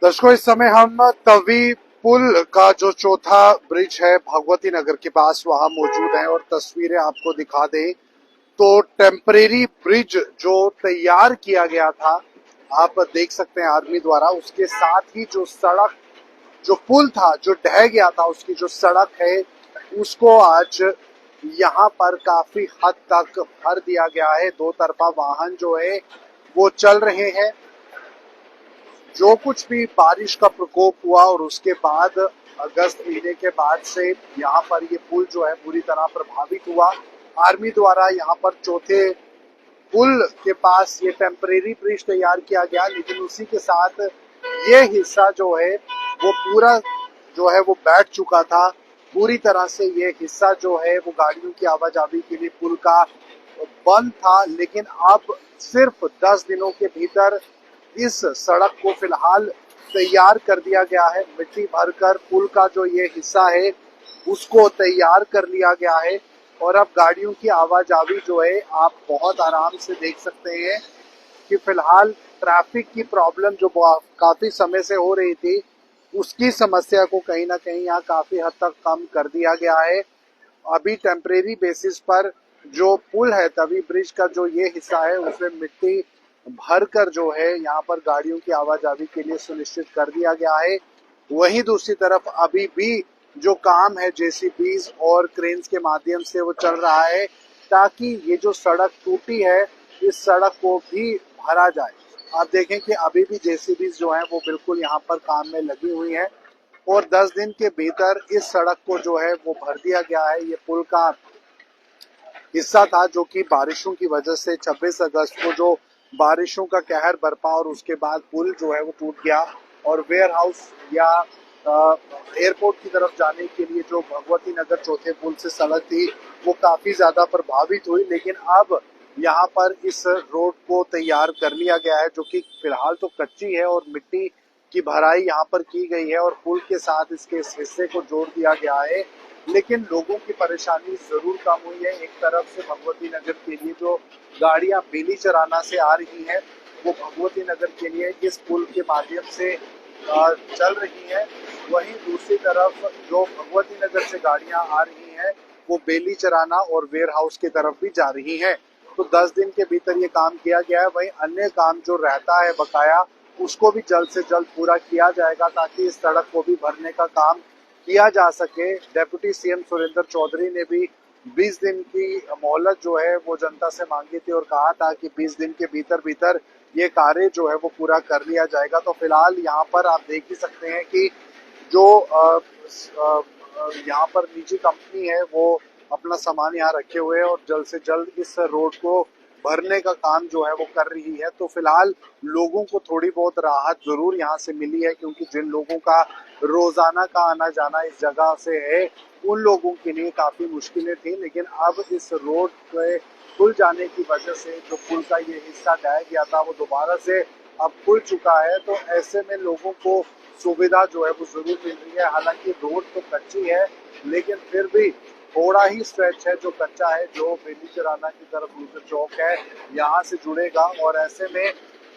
दर्शकों, इस समय हम तवी पुल का जो चौथा ब्रिज है भगवती नगर के पास वहां मौजूद हैं और तस्वीरें आपको दिखा दें तो टेम्परेरी ब्रिज जो तैयार किया गया था आप देख सकते हैं आर्मी द्वारा, उसके साथ ही जो सड़क जो पुल था जो ढह गया था उसकी जो सड़क है उसको आज यहाँ पर काफी हद तक भर दिया गया है। दो तरफा वाहन जो है वो चल रहे हैं। जो कुछ भी बारिश का प्रकोप हुआ और उसके बाद अगस्त महीने के बाद से यहाँ पर ये पुल जो है पूरी तरह प्रभावित हुआ। आर्मी द्वारा यहाँ पर चौथे पुल के पास ये टेम्परेरी ब्रिज तैयार किया गया, लेकिन उसी के साथ ये हिस्सा जो है वो पूरा जो है वो बैठ चुका था। पूरी तरह से ये हिस्सा जो है वो गाड़ियों की आवाजाही के लिए पुल का बंद था, लेकिन अब सिर्फ 10 दिनों के भीतर इस सड़क को फिलहाल तैयार कर दिया गया है। मिट्टी भरकर पुल का जो ये हिस्सा है उसको तैयार कर लिया गया है और अब गाड़ियों की आवाजाही जो है आप बहुत आराम से देख सकते हैं कि फिलहाल ट्रैफिक की प्रॉब्लम जो काफी समय से हो रही थी उसकी समस्या को कहीं ना कहीं यहाँ काफी हद तक कम कर दिया गया है। अभी टेम्परेरी बेसिस पर जो पुल है तवी ब्रिज का जो ये हिस्सा है उसमें मिट्टी भरकर जो है यहाँ पर गाड़ियों की आवाजाही के लिए सुनिश्चित कर दिया गया है। वहीं दूसरी तरफ अभी भी जो काम है जेसीबीज और क्रेन्स के माध्यम से वो चल रहा है ताकि ये जो सड़क टूटी है इस सड़क को भी भरा जाए। आप देखें कि अभी भी जेसीबीज जो हैं वो बिल्कुल यहाँ पर काम में लगी हुई हैं और 10 दिन के भीतर इस सड़क को जो है वो भर दिया गया है। ये पुल का हिस्सा था जो कि बारिशों की वजह से 26 अगस्त को जो बारिशों का कहर बरपा और उसके बाद पुल जो है वो टूट गया और वेयर हाउस या एयरपोर्ट की तरफ जाने के लिए जो भगवती नगर चौथे पुल से सड़क थी वो काफी ज्यादा प्रभावित हुई। लेकिन अब यहाँ पर इस रोड को तैयार कर लिया गया है जो कि फिलहाल तो कच्ची है और मिट्टी की भराई यहाँ पर की गई है और पुल के साथ इसके इस हिस्से को जोड़ दिया गया है। लेकिन लोगों की परेशानी जरूर कम हुई है। एक तरफ से भगवती नगर के लिए जो गाड़ियां बेली चराना से आ रही हैं वो भगवती नगर के लिए इस पुल के माध्यम से चल रही हैं। वहीं दूसरी तरफ जो भगवती नगर से गाड़ियां आ रही हैं वो बेली चराना और वेयर हाउस की तरफ भी जा रही हैं। तो 10 दिन के भीतर ये काम किया गया है। वहीं अन्य काम जो रहता है बकाया उसको भी जल्द से जल्द पूरा किया जाएगा ताकि इस सड़क को भी भरने का काम किया जा सके। डेप्यूटी सीएम सुरेंद्र चौधरी ने भी 20 दिन की मोहलत जो है वो जनता से मांगी थी और कहा था कि 20 दिन के भीतर भीतर ये कार्य जो है वो पूरा कर लिया जाएगा। तो फिलहाल यहाँ पर आप देख ही सकते हैं कि जो यहाँ पर निजी कंपनी है वो अपना सामान यहाँ रखे हुए हैं और जल्द से जल्द इस रोड को भरने का काम जो है वो कर रही है। तो फिलहाल लोगों को थोड़ी बहुत राहत जरूर यहाँ से मिली है क्योंकि जिन लोगों का रोजाना का आना जाना इस जगह से है उन लोगों के लिए काफी मुश्किलें थी। लेकिन अब इस रोड पे खुल जाने की वजह से जो पुल का ये हिस्सा ढह गया था वो दोबारा से अब खुल चुका है। तो ऐसे में लोगों को सुविधा जो है वो जरूर मिल रही है। हालांकि रोड तो कच्ची है लेकिन फिर भी थोड़ा ही स्ट्रेच है जो कच्चा है जो बेली चराना की तरफ दूसरे चौक है यहाँ से जुड़ेगा। और ऐसे में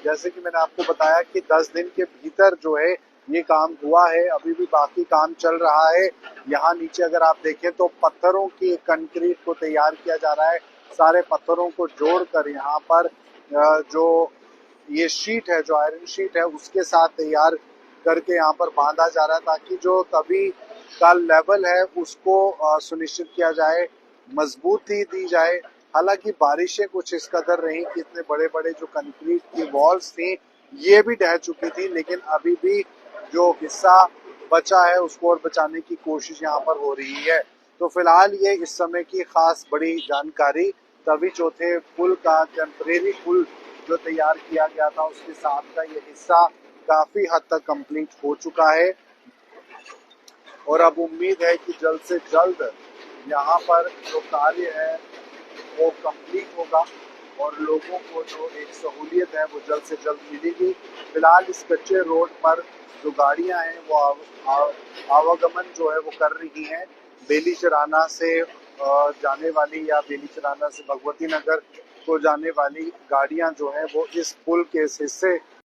जैसे कि मैंने आपको बताया कि 10 दिन के भीतर जो है ये काम हुआ है, अभी भी बाकी काम चल रहा है। यहाँ नीचे अगर आप देखें तो पत्थरों की कंक्रीट को तैयार किया जा रहा है। सारे पत्थरों को जोड़कर यहाँ पर जो ये शीट है जो आयरन शीट है उसके साथ तैयार करके यहाँ पर बांधा जा रहा है ताकि जो तभी का लेवल है उसको सुनिश्चित किया जाए, मजबूती दी जाए। हालांकि बारिशें कुछ इस कदर रही कि इतने बड़े बड़े जो कंक्रीट की वॉल्स थी ये भी ढह चुकी थी, लेकिन अभी भी जो हिस्सा बचा है उसको और बचाने की कोशिश यहाँ पर हो रही है। तो फिलहाल ये इस समय की खास बड़ी जानकारी तभी चौथे पुल का टेम्परेरी पुल जो तैयार किया गया था उसके साथ का ये हिस्सा काफी हद तक कंप्लीट हो चुका है और अब उम्मीद है कि जल्द से जल्द यहाँ पर जो कार्य है वो कंप्लीट होगा और लोगों को जो एक सहूलियत है वो जल्द से जल्द मिलेगी। फिलहाल इस कच्चे रोड पर जो गाड़ियां हैं वो आवागमन जो है वो कर रही हैं। बेली चराना से जाने वाली या बेली चराना से भगवती नगर को जाने वाली गाड़ियां जो है वो इस पुल के इस हिस्से